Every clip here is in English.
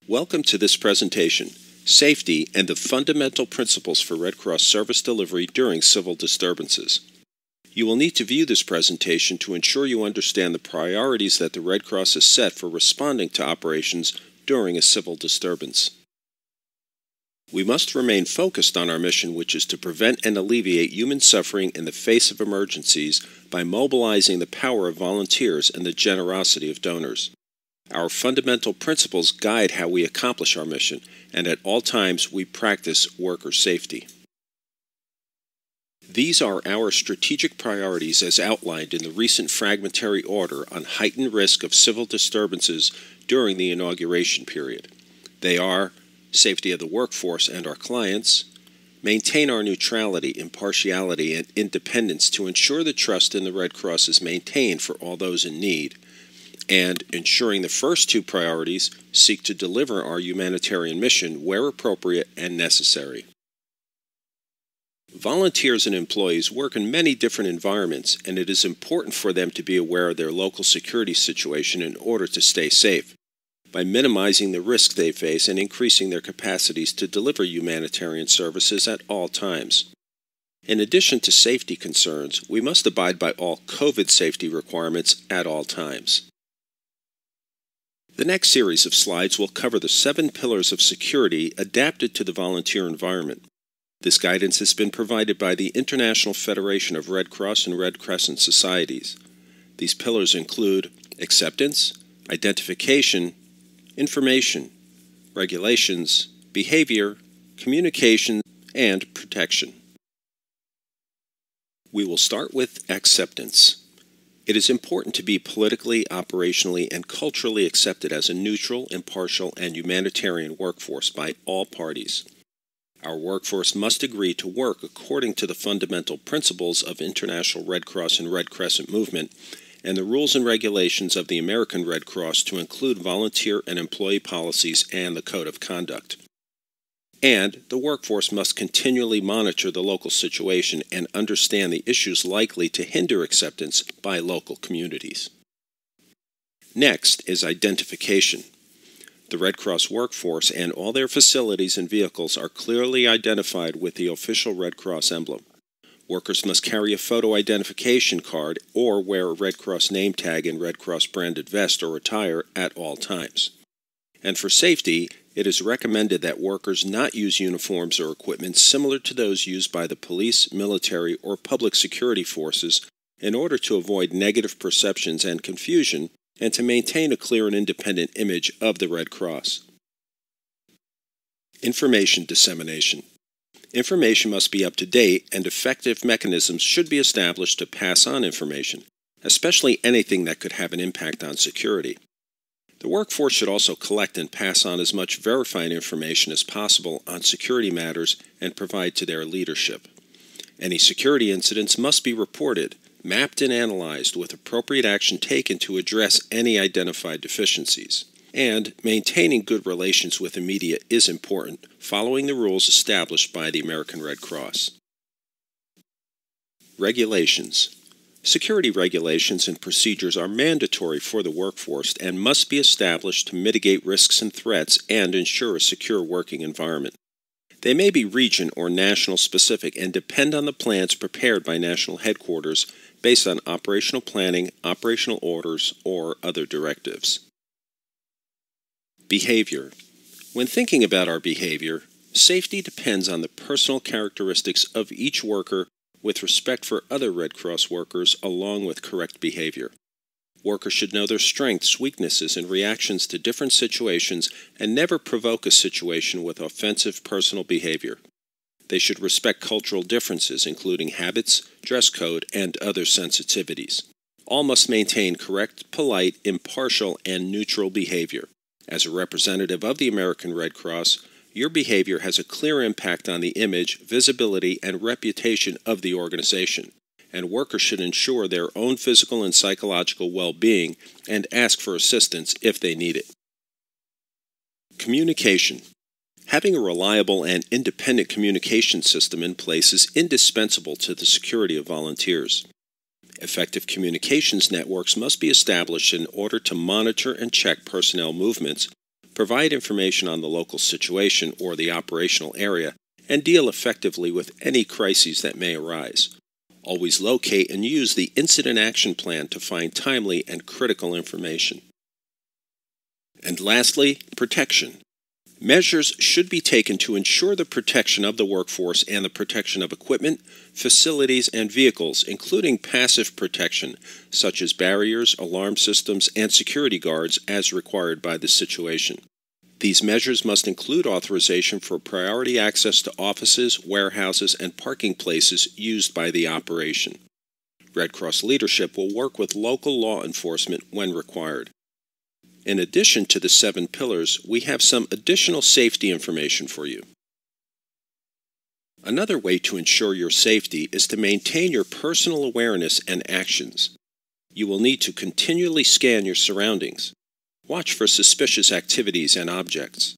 Welcome to this presentation, Safety and the Fundamental Principles for Red Cross Service Delivery During Civil Disturbances. You will need to view this presentation to ensure you understand the priorities that the Red Cross has set for responding to operations during a civil disturbance. We must remain focused on our mission, which is to prevent and alleviate human suffering in the face of emergencies by mobilizing the power of volunteers and the generosity of donors. Our fundamental principles guide how we accomplish our mission, and at all times we practice worker safety. These are our strategic priorities as outlined in the recent fragmentary order on heightened risk of civil disturbances during the inauguration period. They are: safety of the workforce and our clients, maintain our neutrality, impartiality, and independence to ensure the trust in the Red Cross is maintained for all those in need, and ensuring the first two priorities seek to deliver our humanitarian mission where appropriate and necessary. Volunteers and employees work in many different environments, and it is important for them to be aware of their local security situation in order to stay safe, by minimizing the risk they face and increasing their capacities to deliver humanitarian services at all times. In addition to safety concerns, we must abide by all COVID safety requirements at all times. The next series of slides will cover the 7 pillars of security adapted to the volunteer environment. This guidance has been provided by the International Federation of Red Cross and Red Crescent Societies. These pillars include acceptance, identification, information, regulations, behavior, communication, and protection. We will start with acceptance. It is important to be politically, operationally, and culturally accepted as a neutral, impartial, and humanitarian workforce by all parties. Our workforce must agree to work according to the fundamental principles of International Red Cross and Red Crescent movement and the rules and regulations of the American Red Cross to include volunteer and employee policies and the Code of Conduct. And the workforce must continually monitor the local situation and understand the issues likely to hinder acceptance by local communities. Next is identification. The Red Cross workforce and all their facilities and vehicles are clearly identified with the official Red Cross emblem. Workers must carry a photo identification card or wear a Red Cross name tag and Red Cross branded vest or attire at all times. And for safety, it is recommended that workers not use uniforms or equipment similar to those used by the police, military, or public security forces in order to avoid negative perceptions and confusion and to maintain a clear and independent image of the Red Cross. Information dissemination. Information must be up to date, and effective mechanisms should be established to pass on information, especially anything that could have an impact on security. The workforce should also collect and pass on as much verified information as possible on security matters and provide to their leadership. Any security incidents must be reported, mapped and analyzed with appropriate action taken to address any identified deficiencies. And maintaining good relations with the media is important, following the rules established by the American Red Cross. Regulations. Security regulations and procedures are mandatory for the workforce and must be established to mitigate risks and threats and ensure a secure working environment. They may be region or national specific and depend on the plans prepared by national headquarters based on operational planning, operational orders, or other directives. Behavior. When thinking about our behavior, safety depends on the personal characteristics of each worker with respect for other Red Cross workers along with correct behavior. Workers should know their strengths, weaknesses, and reactions to different situations and never provoke a situation with offensive personal behavior. They should respect cultural differences, including habits, dress code, and other sensitivities. All must maintain correct, polite, impartial, and neutral behavior. As a representative of the American Red Cross, your behavior has a clear impact on the image, visibility, and reputation of the organization, and workers should ensure their own physical and psychological well-being and ask for assistance if they need it. Communication. Having a reliable and independent communication system in place is indispensable to the security of volunteers. Effective communications networks must be established in order to monitor and check personnel movements, provide information on the local situation or the operational area, and deal effectively with any crises that may arise. Always locate and use the Incident Action Plan to find timely and critical information. And lastly, protection. Measures should be taken to ensure the protection of the workforce and the protection of equipment, facilities, and vehicles, including passive protection, such as barriers, alarm systems, and security guards as required by the situation. These measures must include authorization for priority access to offices, warehouses, and parking places used by the operation. Red Cross leadership will work with local law enforcement when required. In addition to the 7 pillars, we have some additional safety information for you. Another way to ensure your safety is to maintain your personal awareness and actions. You will need to continually scan your surroundings. Watch for suspicious activities and objects.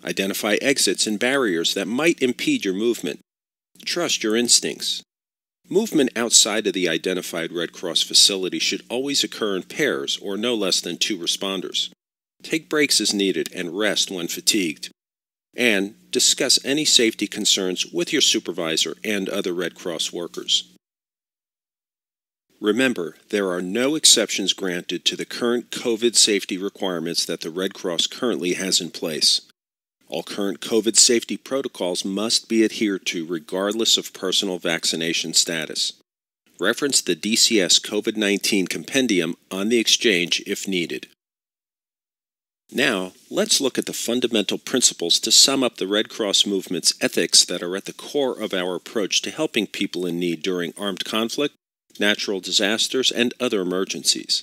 Identify exits and barriers that might impede your movement. Trust your instincts. Movement outside of the identified Red Cross facility should always occur in pairs or no less than 2 responders. Take breaks as needed and rest when fatigued. And discuss any safety concerns with your supervisor and other Red Cross workers. Remember, there are no exceptions granted to the current COVID safety requirements that the Red Cross currently has in place. All current COVID safety protocols must be adhered to regardless of personal vaccination status. Reference the DCS COVID-19 Compendium on the Exchange if needed. Now, let's look at the fundamental principles to sum up the Red Cross movement's ethics that are at the core of our approach to helping people in need during armed conflict, natural disasters, and other emergencies.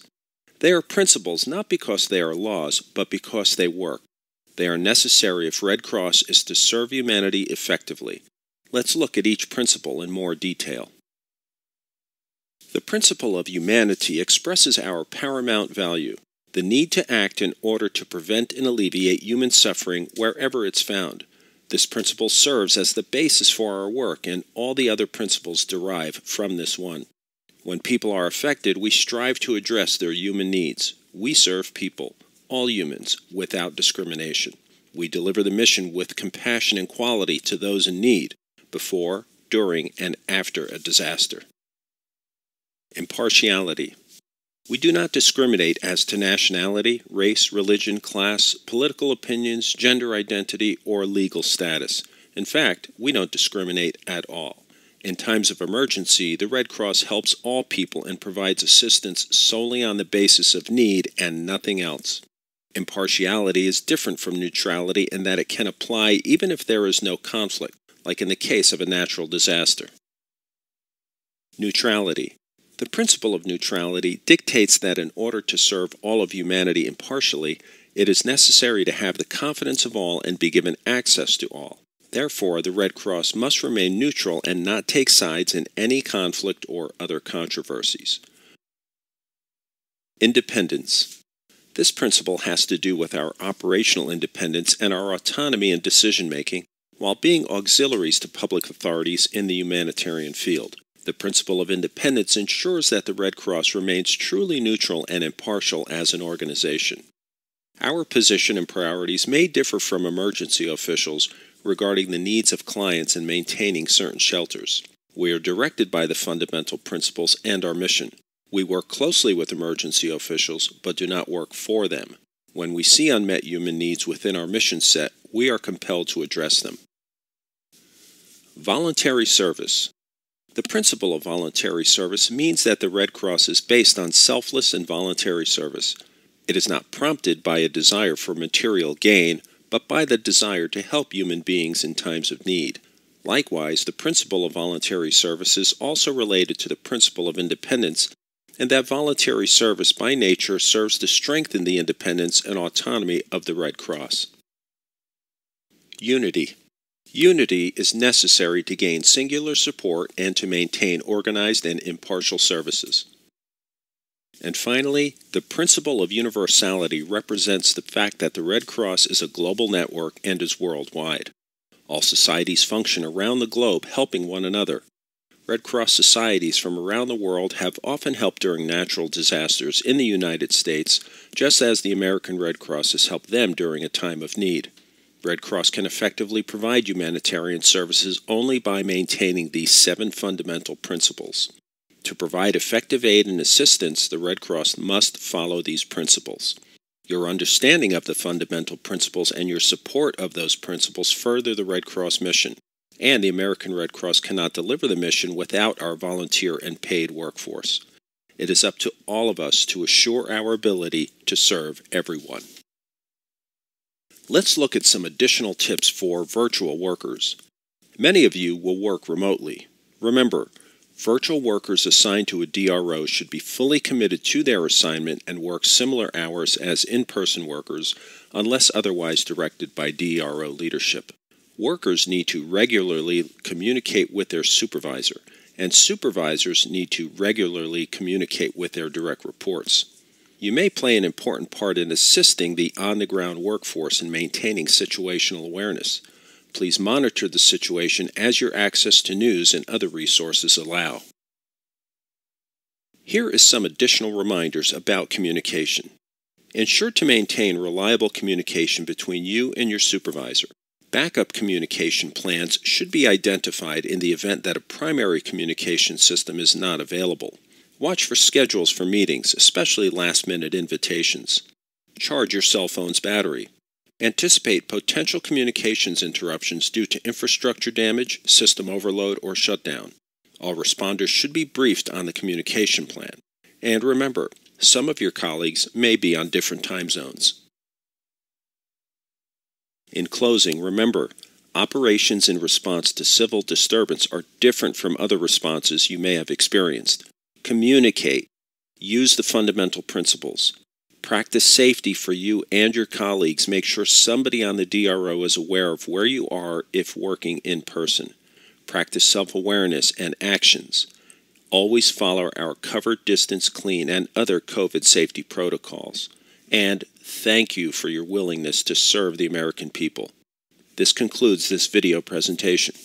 They are principles not because they are laws, but because they work. They are necessary if Red Cross is to serve humanity effectively. Let's look at each principle in more detail. The principle of humanity expresses our paramount value, the need to act in order to prevent and alleviate human suffering wherever it's found. This principle serves as the basis for our work, and all the other principles derive from this one. When people are affected, we strive to address their human needs. We serve people, all humans, without discrimination. We deliver the mission with compassion and quality to those in need, before, during, and after a disaster. Impartiality. We do not discriminate as to nationality, race, religion, class, political opinions, gender identity, or legal status. In fact, we don't discriminate at all. In times of emergency, the Red Cross helps all people and provides assistance solely on the basis of need and nothing else. Impartiality is different from neutrality in that it can apply even if there is no conflict, like in the case of a natural disaster. Neutrality. The principle of neutrality dictates that in order to serve all of humanity impartially, it is necessary to have the confidence of all and be given access to all. Therefore, the Red Cross must remain neutral and not take sides in any conflict or other controversies. Independence. This principle has to do with our operational independence and our autonomy in decision-making, while being auxiliaries to public authorities in the humanitarian field. The principle of independence ensures that the Red Cross remains truly neutral and impartial as an organization. Our position and priorities may differ from emergency officials regarding the needs of clients in maintaining certain shelters. We are directed by the fundamental principles and our mission. We work closely with emergency officials, but do not work for them. When we see unmet human needs within our mission set, we are compelled to address them. Voluntary Service. The principle of voluntary service means that the Red Cross is based on selfless and voluntary service. It is not prompted by a desire for material gain, but by the desire to help human beings in times of need. Likewise, the principle of voluntary service is also related to the principle of independence, and that voluntary service by nature serves to strengthen the independence and autonomy of the Red Cross. Unity. Unity is necessary to gain singular support and to maintain organized and impartial services. And finally, the principle of universality represents the fact that the Red Cross is a global network and is worldwide. All societies function around the globe helping one another. Red Cross societies from around the world have often helped during natural disasters in the United States, just as the American Red Cross has helped them during a time of need. Red Cross can effectively provide humanitarian services only by maintaining these 7 fundamental principles. To provide effective aid and assistance, the Red Cross must follow these principles. Your understanding of the fundamental principles and your support of those principles further the Red Cross mission. And the American Red Cross cannot deliver the mission without our volunteer and paid workforce. It is up to all of us to assure our ability to serve everyone. Let's look at some additional tips for virtual workers. Many of you will work remotely. Remember, virtual workers assigned to a DRO should be fully committed to their assignment and work similar hours as in-person workers, unless otherwise directed by DRO leadership. Workers need to regularly communicate with their supervisor, and supervisors need to regularly communicate with their direct reports. You may play an important part in assisting the on-the-ground workforce in maintaining situational awareness. Please monitor the situation as your access to news and other resources allow. Here is some additional reminders about communication. Ensure to maintain reliable communication between you and your supervisor. Backup communication plans should be identified in the event that a primary communication system is not available. Watch for schedules for meetings, especially last-minute invitations. Charge your cell phone's battery. Anticipate potential communications interruptions due to infrastructure damage, system overload, or shutdown. All responders should be briefed on the communication plan. And remember, some of your colleagues may be on different time zones. In closing, remember, operations in response to civil disturbance are different from other responses you may have experienced. Communicate. Use the fundamental principles. Practice safety for you and your colleagues. Make sure somebody on the DRO is aware of where you are if working in person. Practice self-awareness and actions. Always follow our cover, distance, clean, and other COVID safety protocols. And thank you for your willingness to serve the American people. This concludes this video presentation.